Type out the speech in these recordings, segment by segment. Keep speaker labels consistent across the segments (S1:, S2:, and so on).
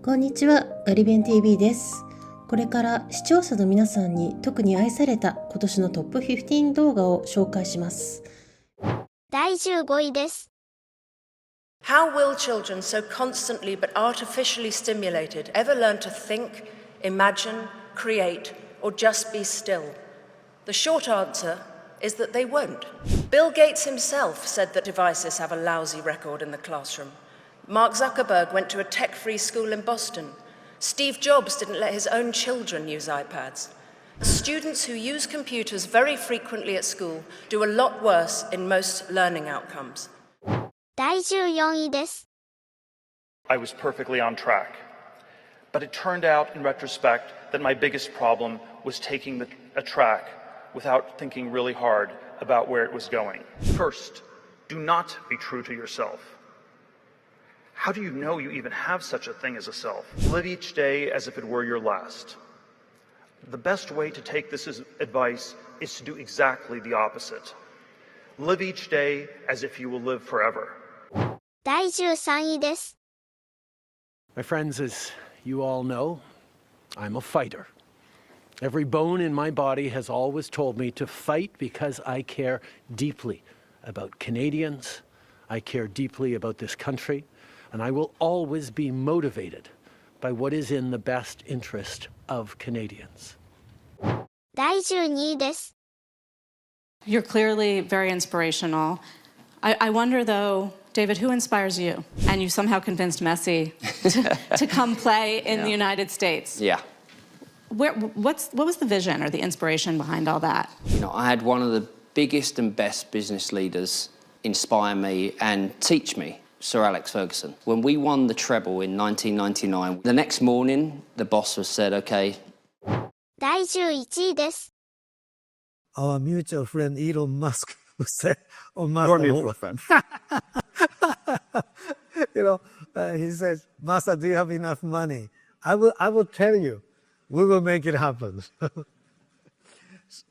S1: こんにちは、GaribenTVです。これから視聴者の皆さんに特に愛された今年のトップ15動画を紹介します。
S2: 第15位です。
S3: How will children so constantly but artificially stimulated ever learn to think, imagine, create, or just be still? The short answer is that they won't. Bill Gates himself said that devices have a lousy record in the classroom. Mark Zuckerberg went to a tech-free school in Boston. Steve Jobs didn't let his own children use iPads. Students who use computers very frequently at school do a lot worse in most learning outcomes.
S2: 第14位です。
S4: I was perfectly on track. But it turned out in retrospect that my biggest problem was taking a track without thinking really hard about where it was going. First, do not be true to yourself. How do you know you even have such a thing as a self? Live each day as if it were your last. The best way to take this as advice is to do exactly the opposite. Live each day as if you will live forever.
S2: 第13位です。
S5: My friends, as you all know, I'm a fighter. Every bone in my body has always told me to fight because I care deeply about Canadians. I care deeply about this country, and I will always be motivated by what is in the best interest of Canadians.
S2: 第12位です。
S6: You're clearly very inspirational. I wonder, though, David, who inspires you? And you somehow convinced Messi to come play in the United States.
S7: Yeah.
S6: What was the vision or the inspiration behind all that?
S7: You know, I had one of the biggest and best business leaders inspire me and teach me, Sir Alex Ferguson. When we won the treble in 1999, the next morning, the boss was said, okay.
S2: 第11位です。
S8: Our mutual friend Elon Musk who said,
S9: Your mutual friend.
S8: He says, Master, do you have enough money? I will tell you, we will make it happen.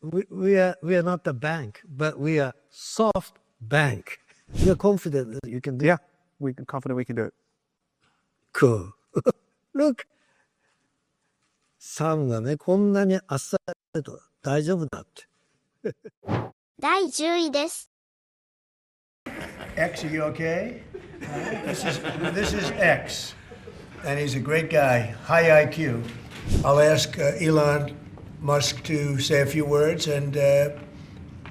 S8: we are not the bank, but we are soft bank. We are confident that you can do it.
S9: Yeah, we're confident we can do it.
S8: Cool. Look. サムがね、こんなにあっさりと大丈夫だって。
S2: 第10位です。
S10: X, are you okay? This is X, and he's a great guy, high IQ. I'll ask Elon Musk to say a few words, and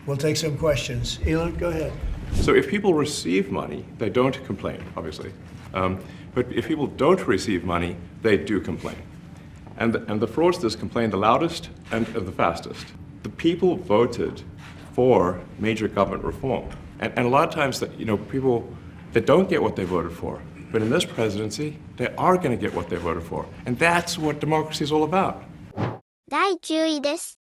S10: we'll take some questions. Elon, go ahead.
S11: So if people receive money, they don't complain, obviously. But if people don't receive money, they do complain. And the fraudsters complain the loudest and the fastest. The people voted for major government reform. And a lot of times, people that don't get what they voted for. But in this presidency, they are going to get what they voted for. And that's what democracy is all about.
S2: 第9位です。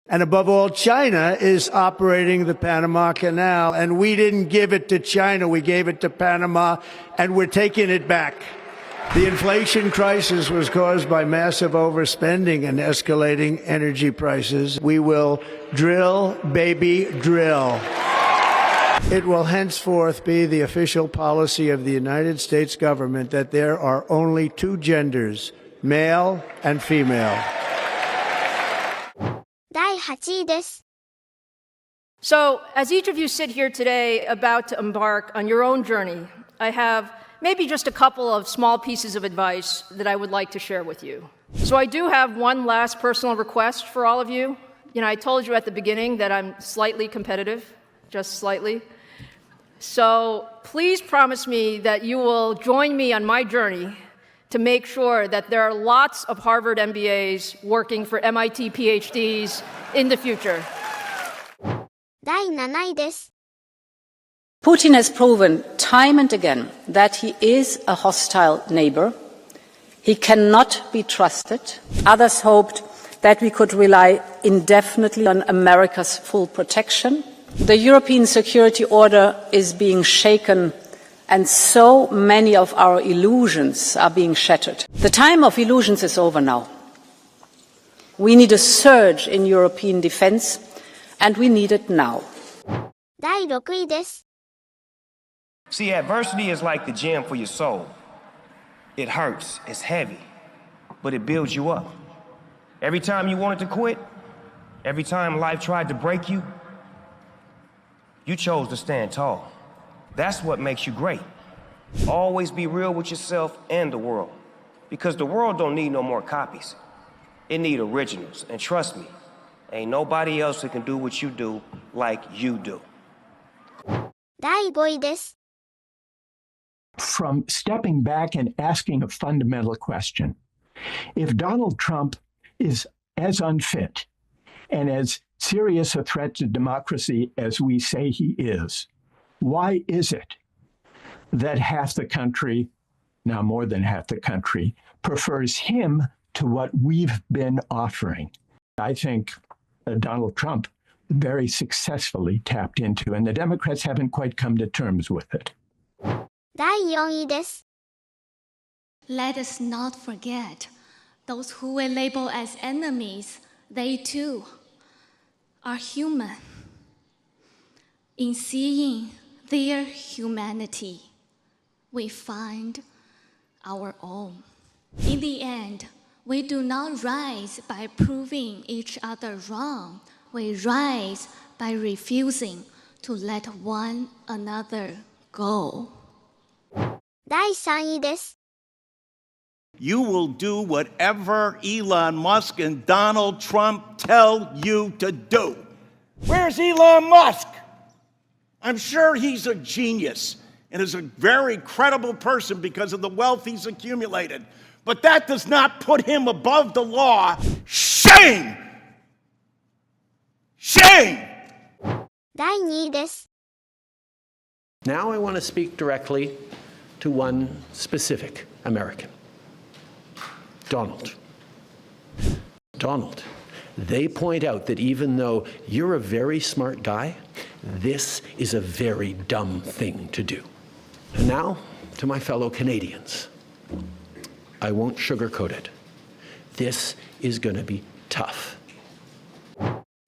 S10: And above all, China is operating the Panama Canal, and we didn't give it to China. We gave it to Panama, and we're taking it back. The inflation crisis was caused by massive overspending and escalating energy prices. We will drill, baby, drill. It will henceforth be the official policy of the United States government that there are only two genders, male and female.
S2: 第8位です。
S12: So, as each of you sit here today about to embark on your own journey, I have maybe just a couple of small pieces of advice that I would like to share with you. So I do have one last personal request for all of you. I told you at the beginning that I'm slightly competitive, just slightly. So please promise me that you will join me on my journey to make sure that there are lots of Harvard MBAs working for MIT PhDs in the future.
S2: 第7位です。
S13: Putin has proven time and again that he is a hostile neighbor. He cannot be trusted. Others hoped that we could rely indefinitely on America's full protection. The European security order is being shaken, and so many of our illusions are being shattered. The time of illusions is over now. We need a surge in European defense, and we need it now.
S2: 第6位です。
S14: See, adversity is like the gym for your soul. It hurts, it's heavy, but it builds you up. Every time you wanted to quit, every time life tried to break you, you chose to stand tall. That's what makes you great. Always be real with yourself and the world, because the world don't need no more copies. It need originals, and trust me, ain't nobody else that can do what you do like you do.
S2: 第5位です。
S15: From stepping back and asking a fundamental question. If Donald Trump is as unfit and as serious a threat to democracy as we say he is, why is it that half the country, now more than half the country, prefers him to what we've been offering? I think Donald Trump very successfully tapped into, and the Democrats haven't quite come to terms with it.
S2: 第4位です。
S16: Let us not forget, those who we label as enemies, they too are human. In seeing their humanity, we find our own. In the end, we do not rise by proving each other wrong. We rise by refusing to let one another go.
S2: 第3位です。
S10: You will do whatever Elon Musk and Donald Trump tell you to do. Where's Elon Musk? I'm sure he's a genius and is a very credible person because of the wealth he's accumulated. But that does not put him above the law. Shame! Shame!
S2: 第2位です。
S5: Now I want to speak directly to one specific American. Donald. Donald, they point out that even though you're a very smart guy, this is a very dumb thing to do. And now, to my fellow Canadians, I won't sugarcoat it. This is going to be tough.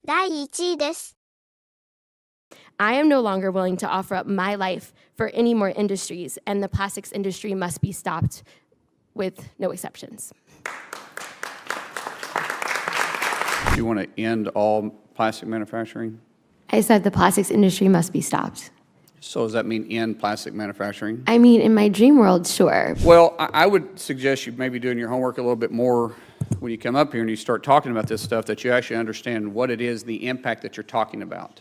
S2: 第1位です。
S17: I am no longer willing to offer up my life for any more industries, and the plastics industry must be stopped with no exceptions.
S9: Do you want to end all plastic manufacturing?
S17: I said the plastics industry must be stopped.
S9: So does that mean end plastic manufacturing?
S17: I mean, in my dream world, sure.
S9: Well, I would suggest you maybe doing your homework a little bit more when you come up here and you start talking about this stuff, that you actually understand what it is, the impact that you're talking about.